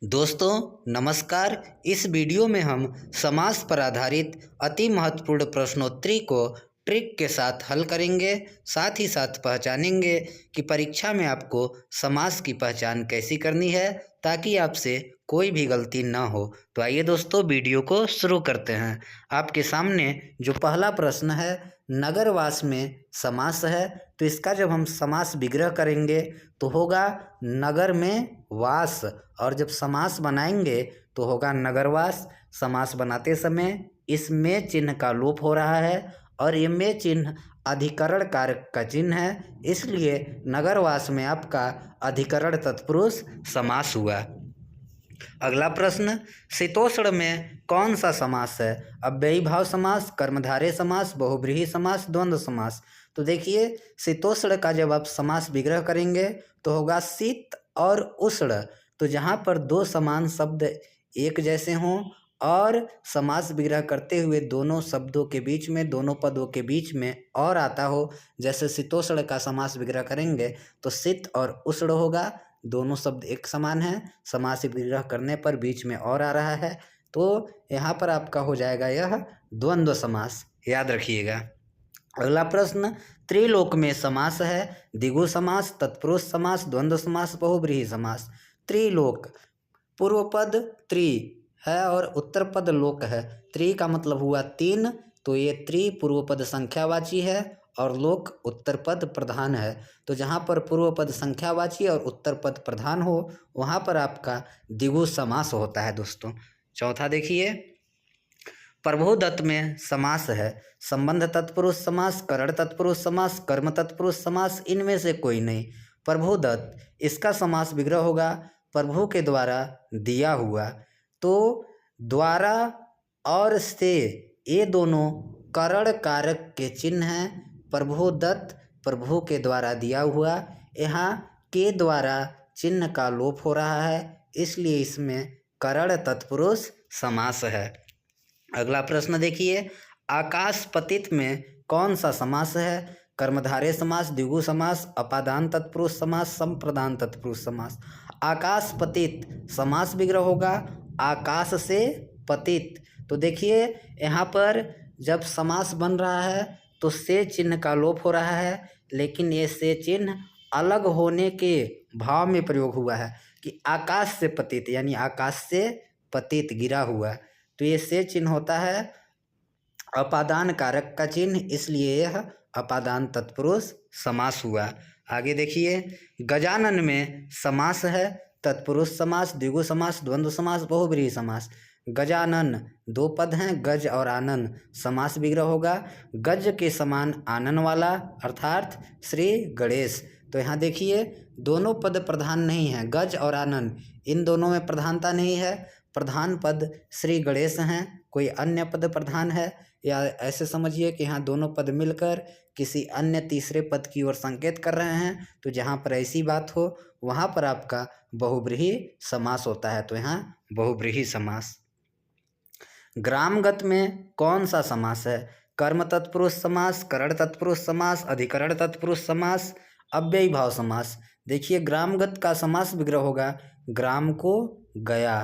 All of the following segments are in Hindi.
दोस्तों नमस्कार। इस वीडियो में हम समास पर आधारित अति महत्वपूर्ण प्रश्नोत्तरी को ट्रिक के साथ हल करेंगे। साथ ही साथ पहचानेंगे कि परीक्षा में आपको समास की पहचान कैसी करनी है ताकि आपसे कोई भी गलती ना हो। तो आइए दोस्तों वीडियो को शुरू करते हैं। आपके सामने जो पहला प्रश्न है नगरवास में समास है, तो इसका जब हम समास विग्रह करेंगे तो होगा नगर में वास, और जब समास बनाएंगे तो होगा नगरवास। समास बनाते समय इस में चिन्ह का लोप हो रहा है और ये में चिन्ह अधिकरण कारक का चिन्ह है, इसलिए नगरवास में आपका अधिकरण तत्पुरुष समास हुआ। अगला प्रश्न, शीतोष्ण में कौन सा समास है? अव्ययी भाव समास, कर्मधारय समास, बहुव्रीहि समास, द्वंद्व समास। तो देखिए शीतोष्ण का जब आप समास विग्रह करेंगे तो होगा शीत और उष्ण। तो जहाँ पर दो समान शब्द एक जैसे हों और समास विग्रह करते हुए दोनों शब्दों के बीच में, दोनों पदों के बीच में और आता हो, जैसे शीतोष्ण का समास विग्रह करेंगे तो शीत और उष्ण होगा। दोनों शब्द एक समान हैं, समास विग्रह करने पर बीच में और आ रहा है, तो यहाँ पर आपका हो जाएगा यह द्वंद्व समास, याद रखिएगा। अगला प्रश्न, त्रिलोक में समास है, द्विगु समास, तत्पुरुष समास, द्वंद्व समास, बहुव्रीहि समास। त्रिलोक, पूर्व पद त्रि है और उत्तर पद लोक है। त्रि का मतलब हुआ तीन, तो ये त्रि पूर्व पद संख्यावाची है और लोक उत्तर पद प्रधान है। तो जहाँ पर पूर्व पद संख्यावाची और उत्तर पद प्रधान हो वहाँ पर आपका द्विगु समास होता है दोस्तों। चौथा देखिए, प्रभुदत्त में समास है, संबंध तत्पुरुष समास, करण तत्पुरुष समास, कर्म तत्पुरुष समास, इनमें से कोई नहीं। प्रभुदत्त, इसका समास विग्रह होगा प्रभु के द्वारा दिया हुआ। तो द्वारा और से ये दोनों करण कारक के चिन्ह हैं। प्रभुदत्त प्रभु के द्वारा दिया हुआ, यहाँ के द्वारा चिन्ह का लोप हो रहा है, इसलिए इसमें करण तत्पुरुष समास है। अगला प्रश्न देखिए, आकाश पतित में कौन सा समास है? कर्मधारय समास, द्विगु समास, अपादान तत्पुरुष समास, संप्रदान तत्पुरुष समास। आकाश पतित समास विग्रह होगा आकाश से पतित। तो देखिए यहाँ पर जब समास बन रहा है तो से चिन्ह का लोप हो रहा है, लेकिन ये से चिन्ह अलग होने के भाव में प्रयोग हुआ है कि आकाश से पतित, यानी आकाश से पतित गिरा हुआ। तो ये से चिन्ह होता है अपादान कारक का चिन्ह, इसलिए यह अपादान तत्पुरुष समास हुआ। आगे देखिए, गजानन में समास है, तत्पुरुष समास, द्विगु समास, द्वंद्व समास, बहुव्रीहि समास। गजानन दो पद हैं, गज और आनन, समास विग्रह होगा गज के समान आनन वाला, अर्थात श्री गणेश। तो यहाँ देखिए दोनों पद प्रधान नहीं हैं, गज और आनन इन दोनों में प्रधानता नहीं है। प्रधान पद श्री गणेश हैं, कोई अन्य पद प्रधान है, या ऐसे समझिए कि यहाँ दोनों पद मिलकर किसी अन्य तीसरे पद की ओर संकेत कर रहे हैं। तो जहाँ पर ऐसी बात हो वहाँ पर आपका बहुव्रीहि समास होता है, तो यहाँ बहुव्रीहि समास। ग्रामगत में कौन सा समास है? कर्म तत्पुरुष समास, करण तत्पुरुष समास, अधिकरण तत्पुरुष समास, अव्ययी भाव समास। देखिए ग्रामगत का समास विग्रह होगा ग्राम को गया,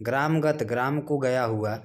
ग्रामगत ग्राम को गया हुआ।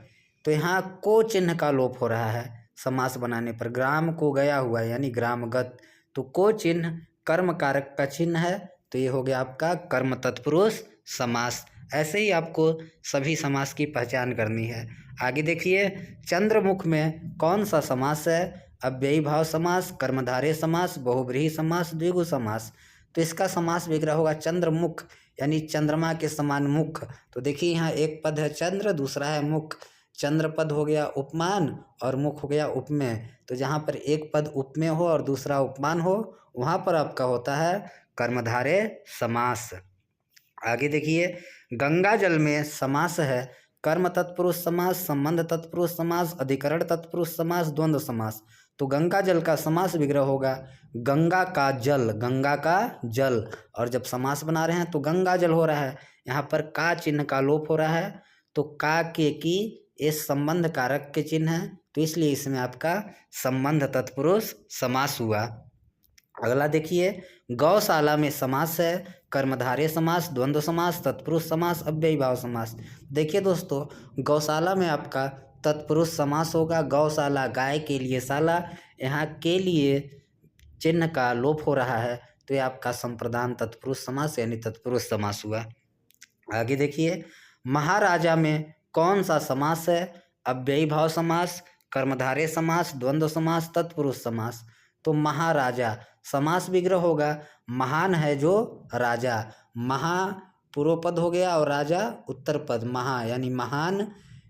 तो यहाँ को चिन्ह का लोप हो रहा है समास बनाने पर, ग्राम को गया हुआ यानी ग्रामगत। तो को चिन्ह कर्म कारक का चिन्ह है, तो ये हो गया आपका कर्म तत्पुरुष समास। ऐसे ही आपको सभी समास की पहचान करनी है। आगे देखिए, चंद्रमुख में कौन सा समास है? अव्ययी भाव समास, कर्मधारय समास, बहुव्रीहि समास, द्विगु समास। तो इसका समास विग्रह होगा चंद्रमुख, यानी चंद्रमा के समान मुख। तो देखिए यहाँ एक पद है चंद्र, दूसरा है मुख। चंद्र पद हो गया उपमान और मुख हो गया उपमेय। तो जहाँ पर एक पद उपमेय हो और दूसरा उपमान हो वहाँ पर आपका होता है कर्मधारय समास। आगे देखिए, गंगा जल में समास है, कर्म तत्पुरुष समास, संबंध तत्पुरुष समास, अधिकरण तत्पुरुष समास, द्वंद्व समास। तो गंगा जल का समास विग्रह होगा गंगा का जल, गंगा का जल। और जब समास बना रहे हैं तो गंगा जल हो रहा है, यहाँ पर का चिन्ह का लोप हो रहा है, तो का के की ये संबंध कारक के चिन्ह है, तो इसलिए इसमें आपका संबंध तत्पुरुष समास हुआ। अगला देखिए, गौशाला में समास है कर्मधारय समास, द्वंद्व समास, तत्पुरुष समास, अव्ययी भाव समास। देखिए दोस्तों, गौशाला में आपका तत्पुरुष समास होगा। गौशाला गाय के लिए शाला, यहाँ के लिए चिन्ह का लोप हो रहा है, तो ये आपका संप्रदान तत्पुरुष समास यानी तत्पुरुष समास हुआ। आगे देखिए, महाराजा में कौन सा समास है? अव्ययी भाव समास, कर्मधारय समास, द्वंद्व समास, तत्पुरुष समास। तो महाराजा समास विग्रह होगा। महान है जो राजा, महा पूर्व पद हो गया और राजा उत्तर पद, महा यानी महान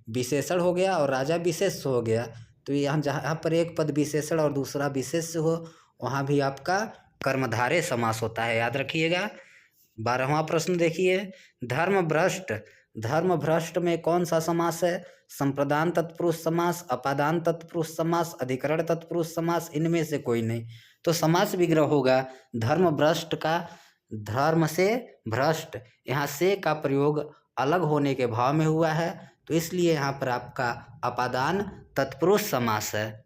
विशेषण हो गया और राजा विशेष हो गया। तो यहाँ जहाँ पर एक पद विशेषण और दूसरा विशेष हो, वहाँ भी आपका कर्मधारय समास होता है, याद रखिएगा। 12वां प्रश्न देखिए, धर्म भ्रष्ट में कौन सा समास है? संप्रदान तत्पुरुष समास, अपादान तत्पुरुष समास, अधिकरण तत्पुरुष समास, इनमें से कोई नहीं। तो समास विग्रह होगा धर्म भ्रष्ट का, धर्म से भ्रष्ट, यहाँ से का प्रयोग अलग होने के भाव में हुआ है, तो इसलिए यहाँ पर आपका अपादान तत्पुरुष समास है।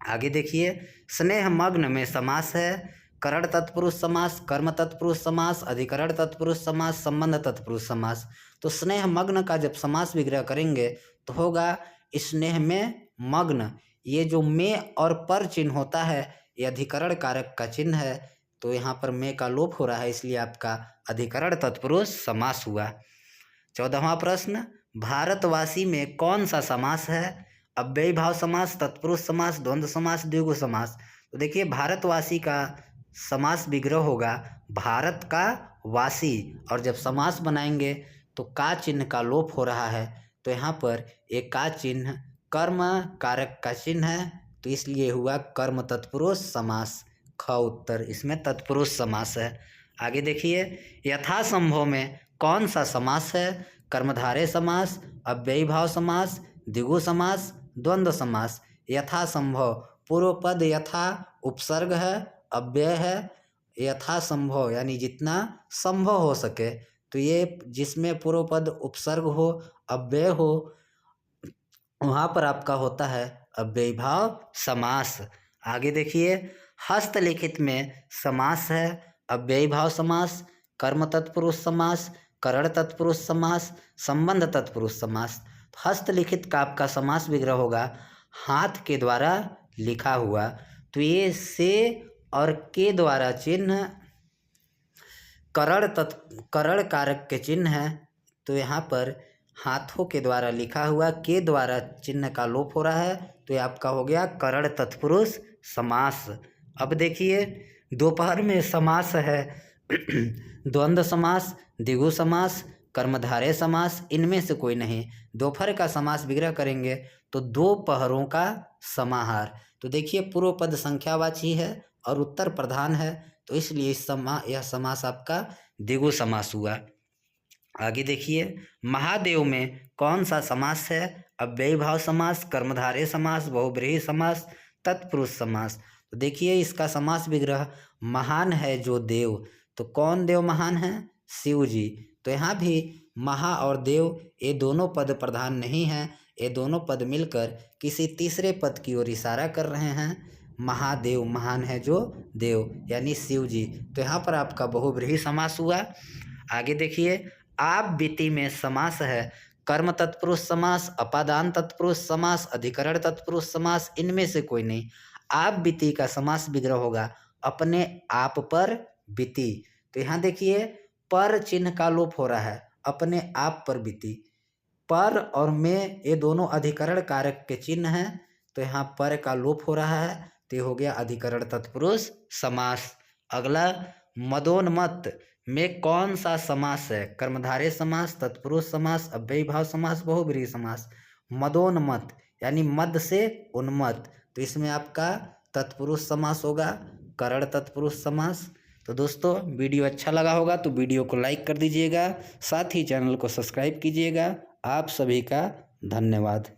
आगे देखिए, स्नेहमग्न में समास है करण तत्पुरुष समास, कर्म तत्पुरुष समास, अधिकरण तत्पुरुष समास, संबंध तत्पुरुष समास। तो स्नेहमग्न का जब समास विग्रह करेंगे तो होगा स्नेह में मग्न। ये जो में और पर चिन्ह होता है, ये अधिकरण कारक का चिन्ह है, तो यहाँ पर में का लोप हो रहा है, इसलिए आपका अधिकरण तत्पुरुष समास हुआ। 14वां प्रश्न, भारतवासी में कौन सा समास है? अव्ययी भाव समास, तत्पुरुष समास, द्वंद्व समास, द्विगु समास। तो देखिए, भारतवासी का समास विग्रह होगा भारत का वासी, और जब समास बनाएंगे तो का चिन्ह का लोप हो रहा है, तो यहाँ पर एक का चिन्ह कर्म कारक का चिन्ह है, तो इसलिए हुआ कर्म तत्पुरुष समास। ख उत्तर, इसमें तत्पुरुष समास है। आगे देखिए, यथासंभव में कौन सा समास है? कर्मधारय समास, अव्ययी भाव समास, द्विगु समास, द्वंद्व समास। यथासंभव पूर्व पद यथा उपसर्ग है, अव्यय है, यथासंभव यानी जितना संभव हो सके, तो ये जिसमें पूर्व पद उपसर्ग हो, अव्यय हो, वहाँ पर आपका होता है अव्ययी भाव समास। आगे देखिए, हस्तलिखित में समास है अव्ययी भाव समास, कर्म तत्पुरुष समास, करण तत्पुरुष समास, संबंध तत्पुरुष समास। हस्तलिखित का आपका समास विग्रह होगा हाथ के द्वारा लिखा हुआ, तो ये से और के द्वारा चिन्ह करण कारक के चिन्ह है, तो यहाँ पर हाथों के द्वारा लिखा हुआ, के द्वारा चिन्ह का लोप हो रहा है, तो ये आपका हो गया करण तत्पुरुष समास। अब देखिए, दोपहर में समास है द्वंद्व समास, द्विगु समास, कर्मधारय समास, इनमें से कोई नहीं। दोपहर का समास विग्रह करेंगे तो दो पहरों का समाहार। तो देखिए, पूर्व पद संख्यावाची है और उत्तर प्रधान है, तो इसलिए यह समास आपका द्विगु समास हुआ। आगे देखिए, महादेव में कौन सा समास है? अव्ययी भाव समास, कर्मधारय समास, बहुब्रीहि समास, तत्पुरुष समास। तो देखिए, इसका समास विग्रह महान है जो देव, तो कौन देव महान है? शिव जी। तो यहाँ भी महा और देव ये दोनों पद प्रधान नहीं हैं, ये दोनों पद मिलकर किसी तीसरे पद की ओर इशारा कर रहे हैं। महादेव, महान है जो देव यानी शिव जी, तो यहाँ पर आपका बहुब्रीहि समास हुआ। आगे देखिए, आप बीती में समास है कर्म तत्पुरुष समास, अपादान तत्पुरुष समास, अधिकरण तत्पुरुष समास, इनमें से कोई नहीं। आप बीती का समास विग्रह होगा अपने आप पर बीती, तो यहाँ देखिए पर चिन्ह का लोप हो रहा है, अपने आप पर बीती। पर और में ये दोनों अधिकरण कारक के चिन्ह हैं, तो यहाँ पर का लोप हो रहा है, तो ये हो गया अधिकरण तत्पुरुष समास। अगला, मदोन्मत्त में कौन सा समास है? कर्मधारय समास, तत्पुरुष समास, अव्ययी भाव समास, बहुब्रीहि समास। मदोन्मत्त यानी मद से उन्मत्त, तो इसमें आपका तत्पुरुष समास होगा, करण तत्पुरुष समास। तो दोस्तों, वीडियो अच्छा लगा होगा तो वीडियो को लाइक कर दीजिएगा, साथ ही चैनल को सब्सक्राइब कीजिएगा। आप सभी का धन्यवाद।